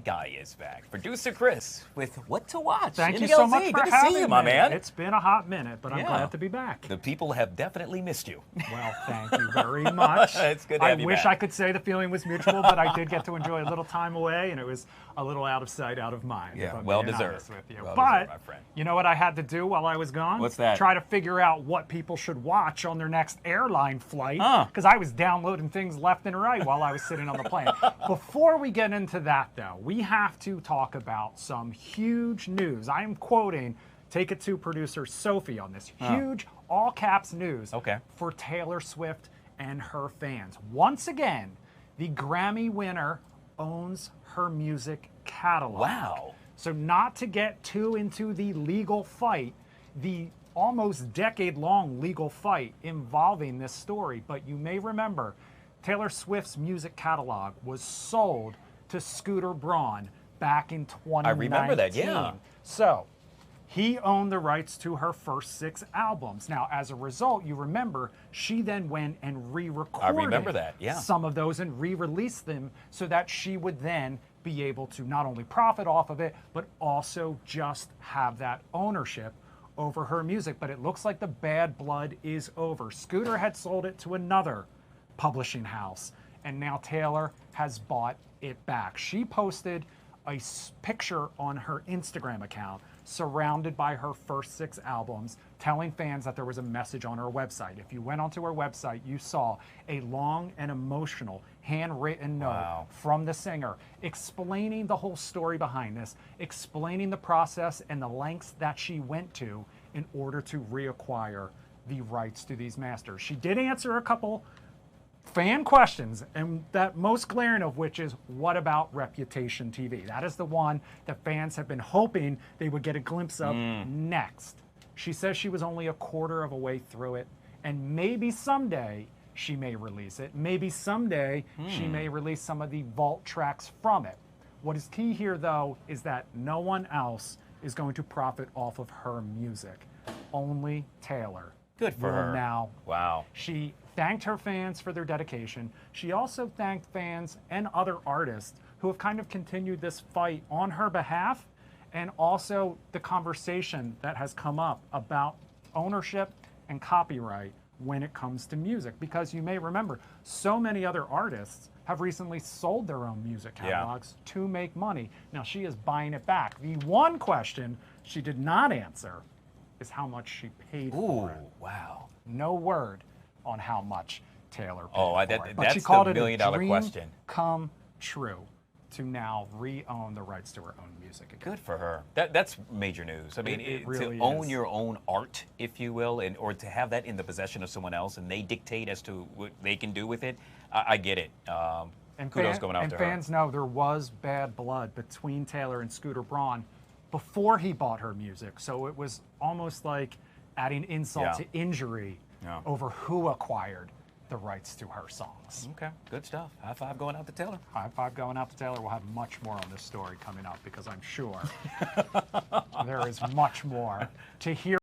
Guy is back. Producer Chris with What to Watch. Thank you so much for Good to having see you, me. my man. It's been a hot minute, but I'm Yeah. glad to be back. The people have definitely missed you. Well, thank you very much. It's good to have you I wish back. I could say the feeling was mutual, but I did get to enjoy a little time away, and it was a little out of sight, out of mind. Yeah, if I'm well being deserved. honest with you. Well But deserved, my friend. you know what I had to do while I was gone? What's that? Try to figure out what people should watch on their next airline flight, Huh. because I was downloading things left and right while I was sitting on the plane. Before we get into that, though, we have to talk about some huge news. I am quoting, take it to producer Sophie on this, huge all caps news Okay. for Taylor Swift and her fans. Once again, the Grammy winner owns her music catalog. Wow. So not to get too into the legal fight, the almost decade-long legal fight involving this story, but you may remember Taylor Swift's music catalog was sold to Scooter Braun back in 2019. I remember that, yeah. So he owned the rights to her first 6 albums. Now, as a result, you remember she then went and re-recorded I remember that, yeah. some of those and re-released them so that she would then be able to not only profit off of it, but also just have that ownership over her music. But it looks like the bad blood is over. Scooter had sold it to another publishing house, and now Taylor has bought it back. She posted a picture on her Instagram account surrounded by her first 6 albums, telling fans that there was a message on her website. If you went onto her website, you saw a long and emotional handwritten note Wow. from the singer explaining the whole story behind this, explaining the process and the lengths that she went to in order to reacquire the rights to these masters. She did answer a couple fan questions, and that most glaring of which is, what about Reputation TV? That is the one that fans have been hoping they would get a glimpse of next. She says she was only a quarter of a way through it, and maybe someday she may release it. Maybe someday she may release some of the vault tracks from it. What is key here, though, is that no one else is going to profit off of her music. Only Taylor. Good for will her. Now Wow. she thanked her fans for their dedication. She also thanked fans and other artists who have kind of continued this fight on her behalf, and also the conversation that has come up about ownership and copyright when it comes to music. Because you may remember, so many other artists have recently sold their own music catalogs to make money. Now she is buying it back. The one question she did not answer is how much she paid Ooh, for it. wow. No word on how much Taylor paid Oh, for that- it. But that's she the called it million-dollar a dream question. come true to now re-own the rights to her own music again. Good for her. That's major news. I mean, It really to own is. your own art, if you will, and or to have that in the possession of someone else, and they dictate as to what they can do with it. I get it. And, Kudos going out to her. fans know there was bad blood between Taylor and Scooter Braun before he bought her music. So it was almost like adding insult Yeah. to injury Yeah. over who acquired the rights to her songs. Okay, good stuff. High five going out to Taylor. High five going out to Taylor. We'll have much more on this story coming up because I'm sure there is much more to hear.